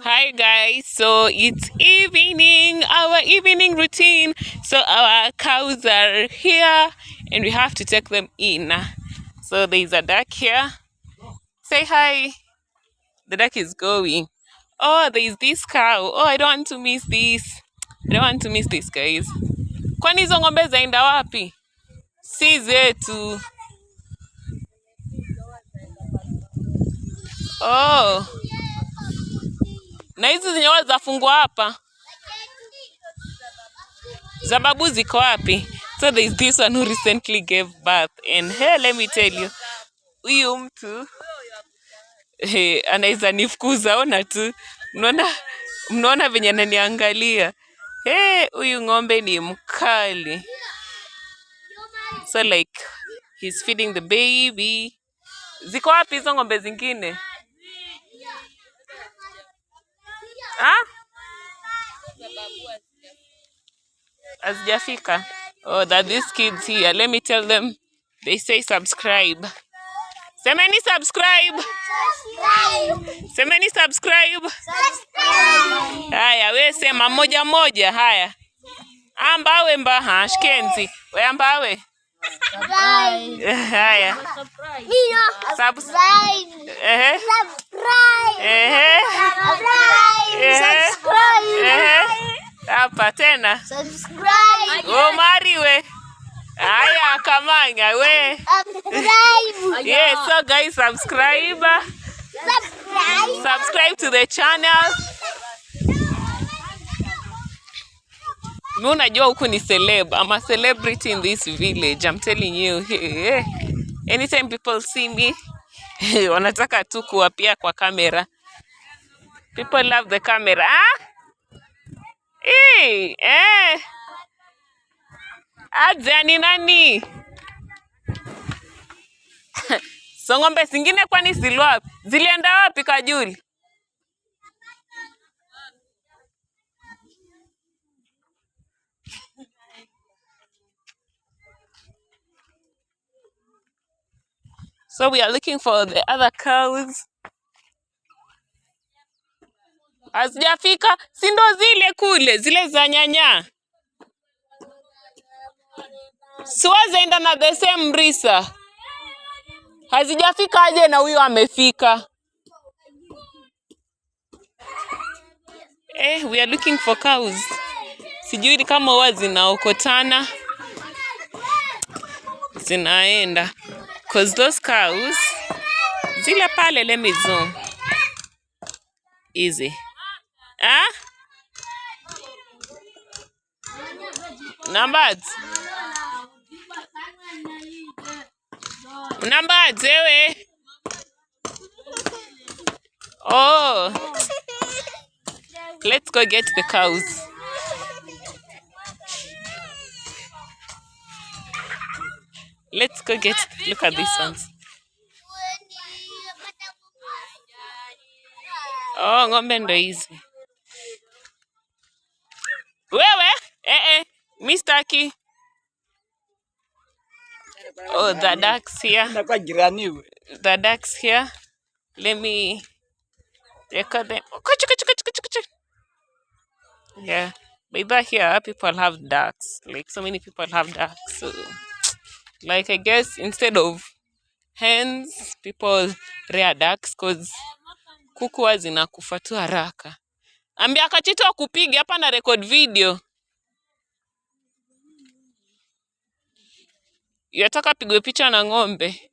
Hi guys, so it's evening, our evening routine. So our cows are here and we have to take them in. So there's a duck here. Say hi. The duck is going. Oh, there's this cow. Oh, I don't want to miss this. I don't want to miss this, guys. Kwani hizo ng'ombe zaenda wapi? Si zetu. Oh. Na hizi zenye zafungwa hapa. Zababu ziko wapi? So there's this one who recently gave birth, and hey, let me tell you, huyu mtu anaweza nifukuza. Ona tu, mnaona venye ananiangalia. Huyu ng'ombe ni mkali. So like he's feeding the baby. Ziko wapi hizo ng'ombe zingine? Hazijafika. Oh, that these kids here. Let me tell them. They say subscribe. Semeni subscribe. Semeni subscribe. Haya, we sema moja moja. Haya. Ambawe mbaha shkenzi. We ambawe. Haya. Subscribe. Hapa tena. Subscribe. Oh, mariwe. Haya, kamanga we. Subscribe. Yes, so guys, subscribe to the channel. Unajua huku ni celeb. I'm a celebrity in this village. I'm telling you. Anytime people see me, wanataka tu kuapia kwa kamera. People love the camera. Aje ni nani? So ng'ombe zingine kwani zilienda wapi Kajuli? So we are looking for the other cows. Hazijafika, si ndo zile kule, zile za nyanya. Siwazaenda na the same Risa. Hazijafika aje na huyo amefika. We are looking for cows. Sijui kama huwa zinaokotana. Zinaenda. Cause those cows, zile pale, let me zoom. Easy. Numbers. Numbers, ewe. Oh. Let's go get the cows. Let's go get, look at these ones. Oh, ng'ombe ndo hizi. Wewe? Mistaki. Oh, the ducks here. The ducks here. Let me record them. Yeah. But here, people have ducks. Like, so many people have ducks. So, like, I guess instead of hens, people rear ducks because kuku huwa zinakufa tu haraka. Ambia Kachito akupige hapa na record video. Yataka pigwe picha na ng'ombe.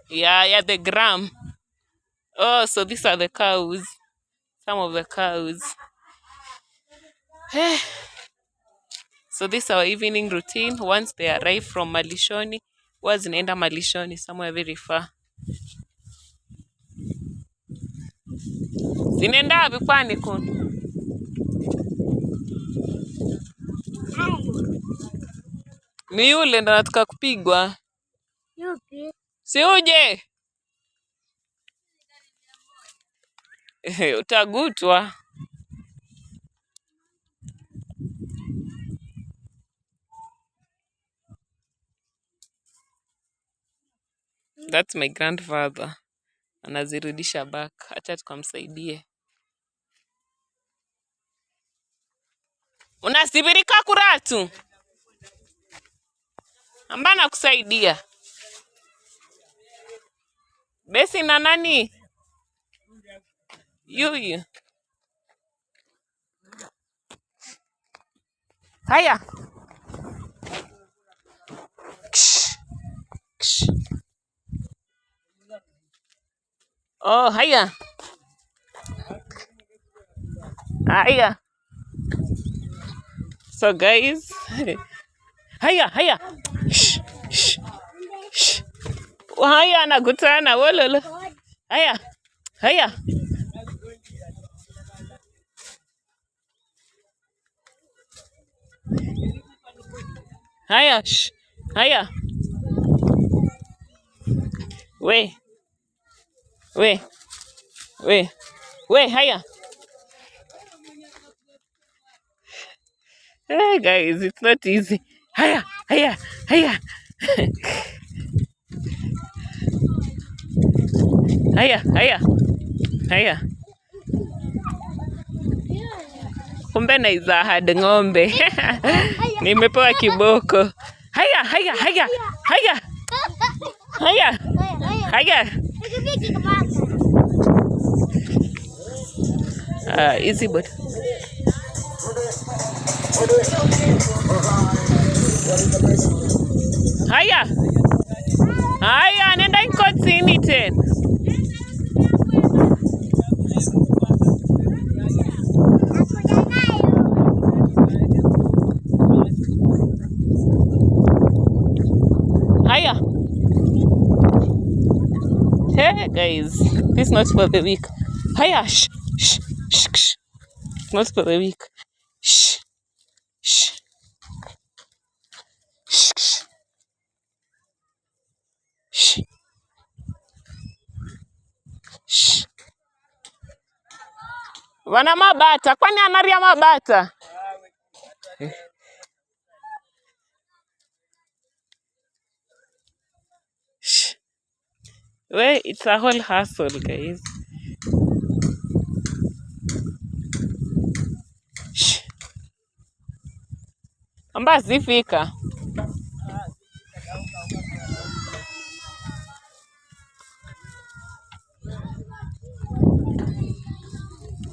Yeah, the gram. Oh, so these are the cows. Some of the cows. So this is our evening routine. Once they arrive from malishoni, huwa zinaenda malishoni somewhere very far. Zinaenda wapi kwani kuna? Ni yule ndo anataka kupigwa. Yupi? Si uje. Utagutwa. That's my grandfather. Anazirudisha back. Acha tukamsaidie. Unasibirika kuratu. Ambana kusaidia. Besi na nani? Yuyu. Haya. Ksh. Ksh. Oh, haya. Haya. So guys, haya. Shh, shh, shh. Haya anakutana wololo. Haya. Haya, shh. Haya. We, haya. Hey guys, it's not easy. Haya. Haya. Kumbe naiza hadi ng'ombe. Nimepewa kiboko. Haya. Easy but. Haya, nenda nkotini tena. Haya. Hey guys, this is not for the weak. Haya, shh. It's not for the weak. Shh. Wana mabata, kwani anaria mabata? Shh. Well, it's a whole hassle, guys. Shh. Amba zifika.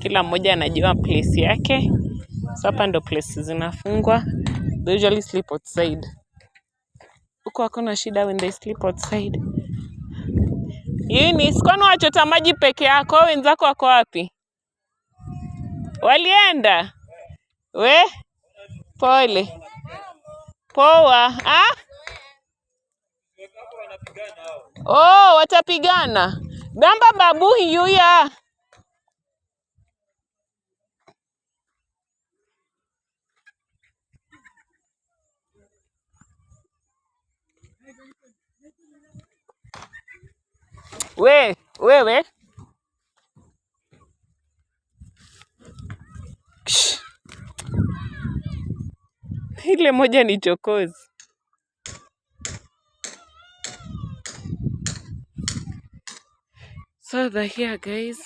Kila mmoja anajua place yake. So hapa ndo place zinafungwa. They usually sleep outside. Huko hakuna shida when they sleep outside. Yini, sikono wachota maji peke yako, wenzako wako wapi? Walienda? We? Pole. Poa. Oh, watapigana. Gamba babu yuya. Wewe. Ile moja ni chokozi. So they're here guys.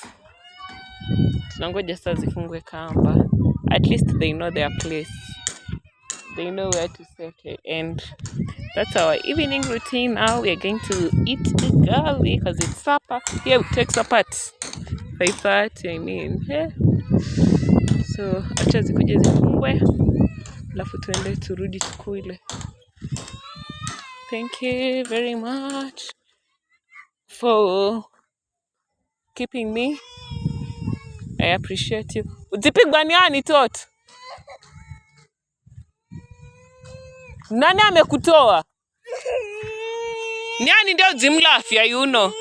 Tunangoja saa zifungwe kamba. At least they know their place. They know where to settle. And that's our evening routine now. We are going to eat ugali because it's supper. Here we take supper at 5:30, I mean. Yeah. So acha zikuje zifungwe. Alafu tuende turudi tukule. Thank you very much for keeping me. I appreciate you. Utipigwa ni ani toto? Nani amekutoa? Nani ndio jimla afya you know?